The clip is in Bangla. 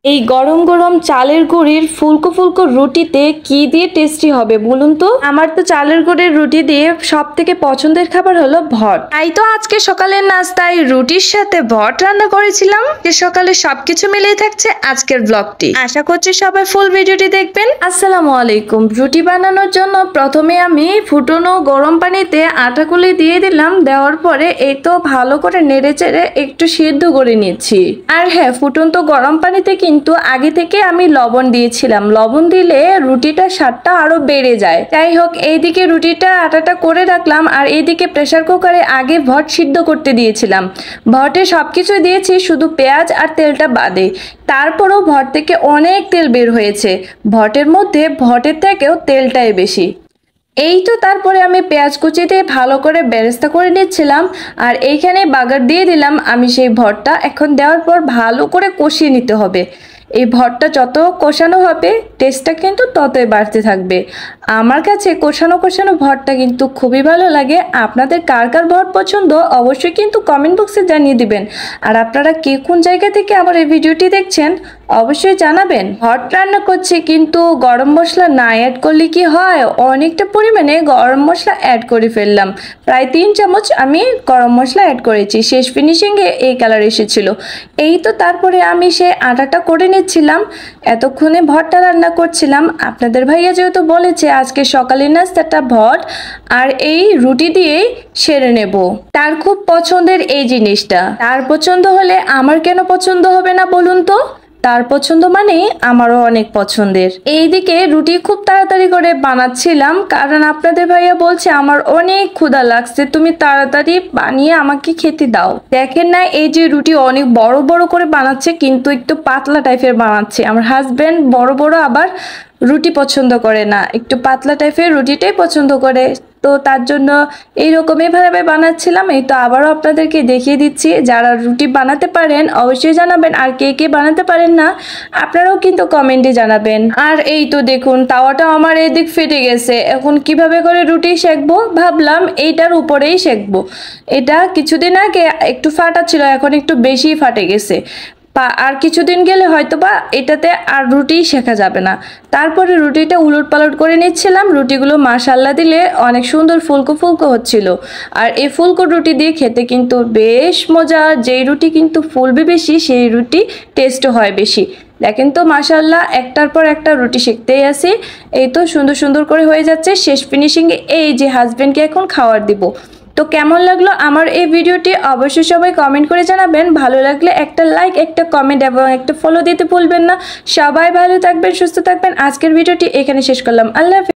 এই গরম গরম চালের গুঁড়ির ফুলকো ফুলকো রুটিতে কি দিয়ে টেস্টি হবে বলুন তো। আমার তো চালের গুঁড়ির রুটি দিয়ে সব থেকে পছন্দের খাবার হলো ভট। তাই তো আজকে সকালের নাস্তায় রুটির সাথে ভট রান্না করেছিলাম। যে সকালে সবকিছু মিলেই থাকছে আজকের ব্লগটি। আশা করছি সবাই ফুল ভিডিওটি দেখবেন। আসসালামু আলাইকুম। রুটি বানানোর জন্য প্রথমে আমি ফুটনো গরম পানিতে আটা গুলি দিয়ে দিলাম। দেওয়ার পরে এই তো ভালো করে নেড়ে চেড়ে একটু সিদ্ধ করে নিচ্ছি। আর হ্যাঁ, ফুটন্ত গরম পানিতে কিন্তু আগে থেকে আমি লবণ দিয়েছিলাম। লবণ দিলে রুটিটা স্বাদটা আরো বেড়ে যায়। যাই হোক, এইদিকে রুটিটা আটাটা করে রাখলাম আর এইদিকে প্রেসার কুকারে আগে ভট সিদ্ধ করতে দিয়েছিলাম। ভটে সবকিছু দিয়েছি, শুধু পেঁয়াজ আর তেলটা বাদে। তারপরও ভট থেকে অনেক তেল বের হয়েছে। ভটের মধ্যে ভটের থেকেও তেলটাই বেশি। এই তো তারপরে আমি পেঁয়াজ কুচি দিয়ে ভালো করে বেরেস্তা করে নিচ্ছিলাম। আর এইখানে বাগার দিয়ে দিলাম আমি সেই ভটটা। এখন দেওয়ার পর ভালো করে কষিয়ে নিতে হবে। এই ভটটা যত কষানো হবে টেস্টটা কিন্তু ততই বাড়তে থাকবে। আমার কাছে কষানো কষানো ভটটা কিন্তু খুবই ভালো লাগে। আপনাদের কার কার ভট পছন্দ অবশ্যই কিন্তু কমেন্ট বক্সে জানিয়ে দিবেন। আর আপনারা কে কোন জায়গা থেকে আমার এই ভিডিওটি দেখছেন অবশ্যই জানাবেন। ভট রান্না করছি কিন্তু গরম মশলা না অ্যাড করলে কি হয়, অনেকটা পরিমাণে গরম মশলা অ্যাড করে ফেললাম। প্রায় 3 চামচ আমি গরম মশলা অ্যাড করেছি। শেষ ফিনিশিংয়ে এই কালার এসেছিল। এই তো তারপরে আমি সে আটাটা করে নিচ্ছিলাম। এতক্ষণে ভটটা রান্না করছিলাম। আপনাদের ভাইয়া যেহেতু বলেছে আজকে সকালের নাস্তাটা ভট আর এই রুটি দিয়েই সেরে নেব। তার খুব পছন্দের এই জিনিসটা। তার পছন্দ হলে আমার কেন পছন্দ হবে না বলুন তো। তার পছন্দ মানেই আমারও অনেক পছন্দের। এইদিকে রুটি খুব তাড়াতাড়ি করে বানাচ্ছিলাম, কারণ আপনাদের ভাইয়া বলছে আমার অনেক ক্ষুধা লাগছে, তুমি তাড়াতাড়ি বানিয়ে আমাকে খেতে দাও। দেখেন না, এই যে রুটি অনেক বড় বড় করে বানাচ্ছে কিন্তু একটু পাতলা টাইপের বানাচ্ছে। আমার হাজবেন্ড বড় বড় আবার রুটি পছন্দ করে না, একটু পাতলা টাইপের রুটিটাই পছন্দ করে। তো তার জন্য এইরকমই ভাবে বানাচ্ছিলাম। এই তো আবারও আপনাদেরকে দেখিয়ে দিচ্ছি। যারা রুটি বানাতে পারেন অবশ্যই জানাবেন, আর কে কে বানাতে পারেন না আপনারাও কিন্তু কমেন্টে জানাবেন। আর এই তো দেখুন তাওয়াটা আমার এদিক ফেটে গেছে। এখন কিভাবে করে রুটি সেকবো ভাবলাম এইটার উপরেই সেকবো। এটা কিছুদিন আগে একটু ফাটা ছিল, এখন একটু বেশি ফাটে গেছে। আর কিছুদিন গেলে হয়তো বা এটাতে আর রুটি শেখা যাবে না। তারপরে রুটিটা উলট পালট করে নিচ্ছিলাম। রুটিগুলো মাশাল্লাহ দিলে অনেক সুন্দর ফুলকো ফুলকো হচ্ছিল। আর এই ফুলকো রুটি দিয়ে খেতে কিন্তু বেশ মজা। যেই রুটি কিন্তু ফুলবে বেশি সেই রুটি টেস্টও হয় বেশি। দেখেন তো মাশাল্লাহ একটার পর একটা রুটি শিখতেই আসি। এই তো সুন্দর সুন্দর করে হয়ে যাচ্ছে। শেষ ফিনিশিংয়ে এই যে হাজবেন্ডকে এখন খাওয়ার দিব। তো কেমন লাগলো আমার এই ভিডিওটি অবশ্যই সবাই কমেন্ট করে জানাবেন। ভালো লাগলে একটা লাইক, একটা কমেন্ট এবং একটা ফলো দিতে ভুলবেন না। সবাই ভালো থাকবেন, সুস্থ থাকবেন। আজকের ভিডিওটি এখানে শেষ করলাম। আল্লাহ হাফেজ।